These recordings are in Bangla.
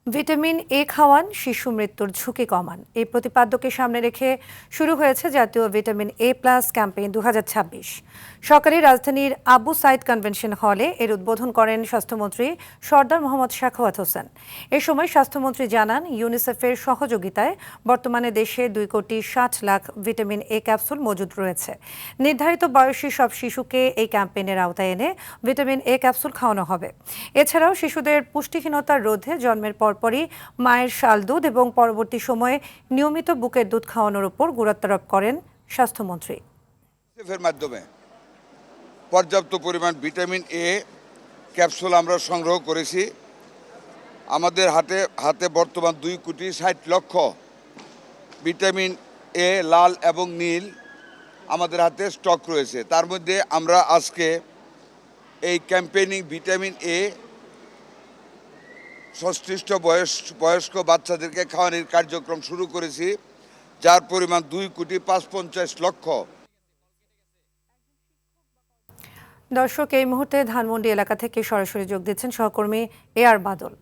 ভিটামিন এ খাওয়ান, শিশু মৃত্যুর ঝুঁকি কমান, এই প্রতিপাদ্যকে সামনে রেখে শুরু হয়েছে জাতীয় ভিটামিন এ প্লাস ক্যাম্পেইন 2026। সকালে রাজধানীর আবু সাইদ কনভেনশন হলে এর উদ্বোধন করেন স্বাস্থ্যমন্ত্রী সরদার মোহাম্মদ সাখাওয়াত হোসেন। এ সময় স্বাস্থ্যমন্ত্রী জানান, ইউনিসেফের সহযোগিতায় বর্তমানে দেশে 2,60,00,000 ভিটামিন এ ক্যাপসুল মজুদ রয়েছে। নির্ধারিত বয়সী সব শিশুকে এই ক্যাম্পেইনের আওতায় এনে ভিটামিন এ ক্যাপসুল খাওয়ানো হবে। এছাড়াও শিশুদের পুষ্টিহীনতার রোধে জন্মের পরপরই মায়ের শাল দুধ এবং পরবর্তী সময়ে নিয়মিত বুকের দুধ খাওয়ানোর উপর গুরুত্বারোপ করেন স্বাস্থ্যমন্ত্রী। এর মাধ্যমে পর্যাপ্ত পরিমাণ ভিটামিন এ ক্যাপসুল আমরা সংগ্রহ করেছি। আমাদের হাতে বর্তমান 2,60,00,000 ভিটামিন এ লাল এবং নীল আমাদের হাতে স্টক রয়েছে। তার মধ্যে আমরা আজকে এই ক্যাম্পেইনিং ভিটামিন এ সংশ্লিষ্ট বয়স্ক বাচ্চাদেরকে খাওয়ানোর কার্যক্রম শুরু করেছি, যার পরিমাণ 2,55,00,000। দর্শক, এই মুহূর্তে ধানমন্ডি এলাকা থেকে সরাসরি যোগ দিচ্ছেন সহকর্মী এআর বাদল।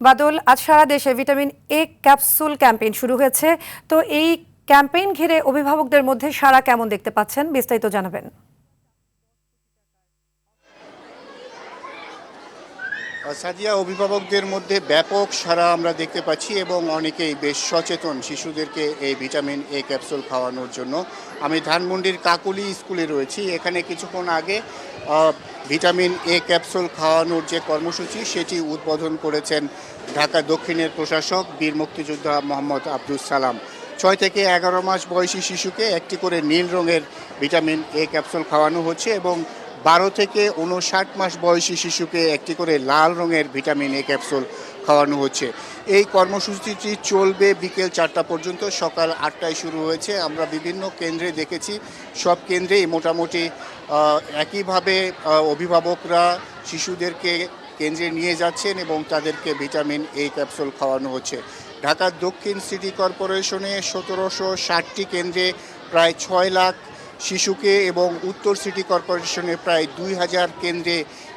বাদল, আজ সারা দেশে ভিটামিন এ ক্যাপসুল ক্যাম্পেইন শুরু হয়েছে, তো এই ক্যাম্পেইন ঘিরে অভিভাবকদের মধ্যে সাড়া কেমন দেখতে পাচ্ছেন, বিস্তারিত জানাবেন। সাদিয়া, অভিভাবকদের মধ্যে ব্যাপক সাড়া আমরা দেখতে পাচ্ছি এবং অনেকেই বেশ সচেতন শিশুদেরকে এই ভিটামিন এ ক্যাপসুল খাওয়ানোর জন্য। আমি ধানমন্ডির কাকুলি স্কুলে রয়েছি। এখানে কিছুক্ষণ আগে ভিটামিন এ ক্যাপসুল খাওয়ানোর যে কর্মসূচি সেটি উদ্বোধন করেছেন ঢাকা দক্ষিণের প্রশাসক বীর মুক্তিযোদ্ধা মোহাম্মদ আব্দুস সালাম। 6 থেকে 11 মাস বয়সী শিশুকে একটি করে নীল রঙের ভিটামিন এ ক্যাপসুল খাওয়ানো হচ্ছে এবং 12 থেকে 59 মাস বয়সী শিশুকে একটি করে লাল রঙের ভিটামিন এ ক্যাপসুল খাওয়ানো হচ্ছে। এই কর্মসূচিটি চলবে বিকেল 4টা পর্যন্ত। সকাল 8টায় শুরু হয়েছে। আমরা বিভিন্ন কেন্দ্রে দেখেছি, সব কেন্দ্রেই মোটামুটি একইভাবে অভিভাবকরা শিশুদেরকে কেন্দ্রে নিয়ে যাচ্ছেন এবং তাদেরকে ভিটামিন এ ক্যাপসুল খাওয়ানো হচ্ছে। ঢাকা দক্ষিণ সিটি কর্পোরেশনে 1760টি কেন্দ্রে প্রায় 6 লাখ শিশুকে এবং উত্তর সিটি কর্পোরেশনে প্রায় 2000 কেন্দ্রে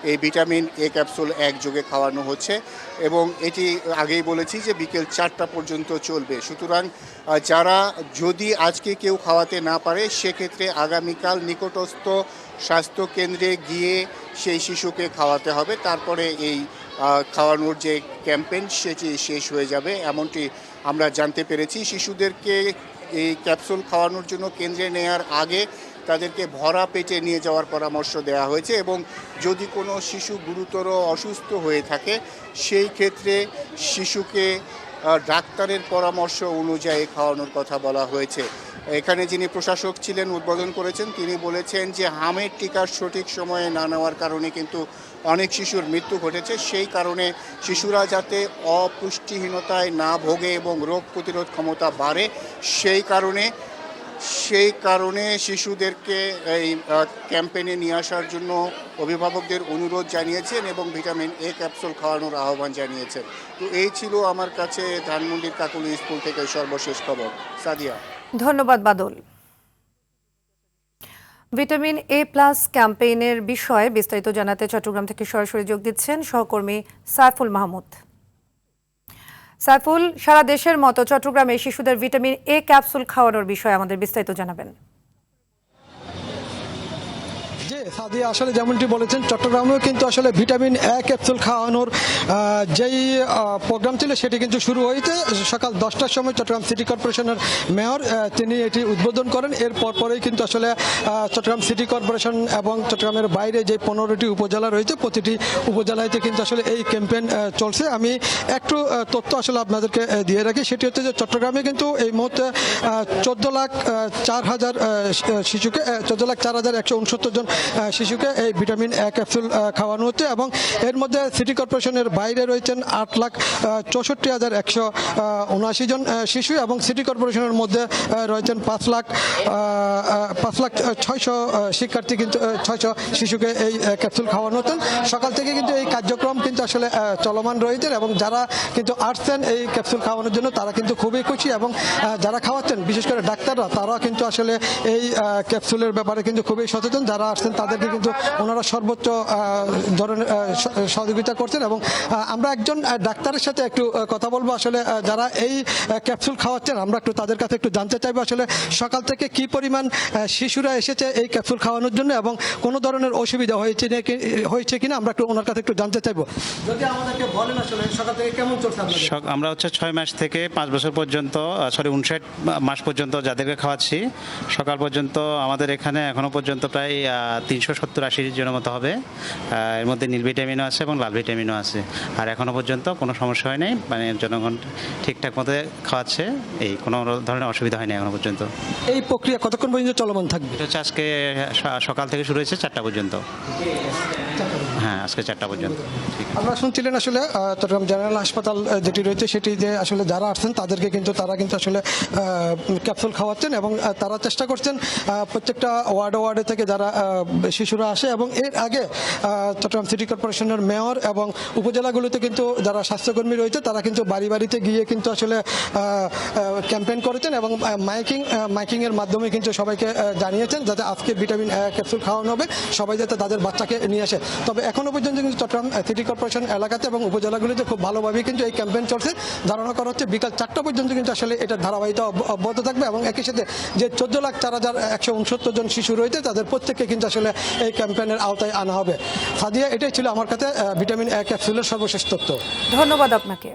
এই ভিটামিন এ ক্যাপসুল একযোগে খাওয়ানো হচ্ছে এবং এটি আগেই বলেছি যে বিকেল 4টা পর্যন্ত চলবে। সুতরাং যারা যদি আজকে কেউ খাওয়াতে না পারে, সেক্ষেত্রে আগামীকাল নিকটস্থ স্বাস্থ্য কেন্দ্রে গিয়ে সেই শিশুকে খাওয়াতে হবে। তারপরে এই খাওয়ানোর যে ক্যাম্পেইন সেটি শেষ হয়ে যাবে, এমনটি আমরা জানতে পেরেছি। শিশুদেরকে এই ক্যাপসুল খাওয়ানোর জন্য কেন্দ্রে নেওয়ার আগে তাদেরকে ভরা পেটে নিয়ে যাওয়ার পরামর্শ দেওয়া হয়েছে এবং যদি কোনো শিশু গুরুতর অসুস্থ হয়ে থাকে, সেই ক্ষেত্রে শিশুকে ডাক্তারের পরামর্শ অনুযায়ী খাওয়ানোর কথা বলা হয়েছে। এখানে যিনি প্রশাসক ছিলেন, উদ্বোধন করেছেন, তিনি বলেছেন যে হামের টিকার সঠিক সময়ে না নেওয়ার কারণে কিন্তু অনেক শিশুর মৃত্যু ঘটেছে। সেই কারণে শিশুরা যাতে অপুষ্টিহীনতায় না ভোগে এবং রোগ প্রতিরোধ ক্ষমতা বাড়ে, সেই কারণে শিশুদেরকে এই ক্যাম্পেইনে নিয়ে আসার জন্য অভিভাবকদের অনুরোধ জানিয়েছেন এবং ভিটামিন এ ক্যাপসুল খাওয়ানোর আহ্বান জানিয়েছেন। তো এই ছিল আমার কাছে ধানমন্ডির কাকুলি স্কুল থেকে সর্বশেষ খবর। সাদিয়া, ধন্যবাদ বাদল। ভিটামিন এ প্লাস ক্যাম্পেইনের বিষয়ে বিস্তারিত জানাতে চট্টগ্রাম থেকে সরাসরি যোগ দিচ্ছেন সহকর্মী সাইফুল মাহমুদ। সাইফুল, সারা দেশের মতো চট্টগ্রামে শিশুদের ভিটামিন এ ক্যাপসুল খাওয়ানোর বিষয়ে আমাদের বিস্তারিত জানাবেন। সাদিয়া, আসলে যেমনটি বলেছেন, চট্টগ্রামেও কিন্তু আসলে ভিটামিন এ ক্যাপসুল খাওয়ানোর যেই প্রোগ্রাম ছিল সেটি কিন্তু শুরু হয়েছে। সকাল 10টার সময় চট্টগ্রাম সিটি কর্পোরেশনের মেয়র তিনি এটি উদ্বোধন করেন। এর পরেই কিন্তু আসলে চট্টগ্রাম সিটি কর্পোরেশন এবং চট্টগ্রামের বাইরে যে 15টি উপজেলা রয়েছে, প্রতিটি উপজেলাতে কিন্তু আসলে এই ক্যাম্পেইন চলছে। আমি একটু তথ্য আসলে আপনাদেরকে দিয়ে রাখি। সেটি হচ্ছে যে চট্টগ্রামে কিন্তু এই মুহূর্তে 14,04,000 শিশুকে 14,04,169 জন শিশুকে এই ভিটামিন এ ক্যাপসুল খাওয়ানো হচ্ছে এবং এর মধ্যে সিটি কর্পোরেশনের বাইরে রয়েছেন 8,64,179 জন শিশু এবং সিটি কর্পোরেশনের মধ্যে রয়েছেন 5,06,000 শিক্ষার্থী, কিন্তু 600 শিশুকে এই ক্যাপসুল খাওয়ানো হতেন। সকাল থেকে কিন্তু এই কার্যক্রম কিন্তু আসলে চলমান রয়েছে এবং যারা কিন্তু আসছেন এই ক্যাপসুল খাওয়ানোর জন্য তারা কিন্তু খুবই খুশি এবং যারা খাওয়াচ্ছেন, বিশেষ করে ডাক্তাররা, তারা কিন্তু আসলে এই ক্যাপসুলের ব্যাপারে কিন্তু খুবই সচেতন। যারা আসছেন তাদেরকে কিন্তু ওনারা সর্বোচ্চ ধরনের সহযোগিতা করছেন। এবং আমরা একজন ডাক্তারের সাথে একটু কথা বলবো, আসলে যারা এই ক্যাপসুল খাওয়াচ্ছেন আমরা একটু তাদের কাছে একটু জানতে চাইবো আসলে সকাল থেকে কি পরিমাণ শিশুরা এসেছে এই ক্যাপসুল খাওয়ানোর জন্য এবং কোনো ধরনের অসুবিধা হয়েছে কিনা আমরা একটু ওনার কাছে একটু জানতে চাইবো। যদি আমাদেরকে বলেন আসলে সকাল থেকে কেমন চলছে আপনাদের? আমরা হচ্ছে 6 মাস থেকে 5 বছর পর্যন্ত 59 মাস পর্যন্ত যাদেরকে খাওয়াচ্ছি, সকাল পর্যন্ত আমাদের এখানে এখনো পর্যন্ত প্রায় 370-80 জনের মতো হবে। এর মধ্যে নীল ভিটামিনও আছে এবং লাল ভিটামিনও আছে। আর এখনো পর্যন্ত কোনো সমস্যা হয় নাই, মানে জনগণ ঠিকঠাক মতো খাওয়াচ্ছে, এই কোনো ধরনের অসুবিধা হয়নি এখনো পর্যন্ত। এই প্রক্রিয়া কতক্ষণ পর্যন্ত চলমান থাকবে? এটা হচ্ছে আজকে সকাল থেকে শুরু হয়েছে 4টা পর্যন্ত। হ্যাঁ, আজকে 4টা পর্যন্ত। ঠিক আছে। আমরা শুনছিলেন আসলে চট্টগ্রাম জেনারেল হাসপাতাল যেটি রয়েছে সেটি যে আসলে যারা আসছেন তাদেরকে কিন্তু তারা কিন্তু আসলে ক্যাপসুল খাওয়াচ্ছেন এবং তারা চেষ্টা করছেন প্রত্যেকটা ওয়ার্ডে থেকে যারা শিশুরা আসে। এবং এর আগে চট্টগ্রাম সিটি কর্পোরেশনের মেয়র এবং উপজেলাগুলোতে কিন্তু যারা স্বাস্থ্যকর্মী রয়েছে তারা কিন্তু বাড়ি বাড়িতে গিয়ে কিন্তু আসলে ক্যাম্পেইন করেছেন এবং মাইকিংয়ের মাধ্যমে কিন্তু সবাইকে জানিয়েছেন যাতে আজকে ভিটামিন ক্যাপসুল খাওয়ানো হবে, সবাই যাতে তাদের বাচ্চাকে নিয়ে আসে। তবে এখনো পর্যন্ত কিন্তু চট্টগ্রাম সিটি কর্পোরেশন এলাকাতে এবং উপজেলাগুলিতে খুব ভালোভাবে কিন্তু এই ক্যাম্পেইন চলছে। ধারণা করা হচ্ছে বিকাল 4টা পর্যন্ত কিন্তু আসলে এটার ধারাবাহিকতা অব্যাহত থাকবে এবং একই সাথে যে 14,04,169 জন শিশু রয়েছে তাদের প্রত্যেককে কিন্তু আসলে এই ক্যাম্পেইনের আওতায় আনা হবে। সাদিয়া, এটাই ছিল আমার কাছে ভিটামিন ক্যাপসুলের সর্বশেষ তথ্য। ধন্যবাদ আপনাকে।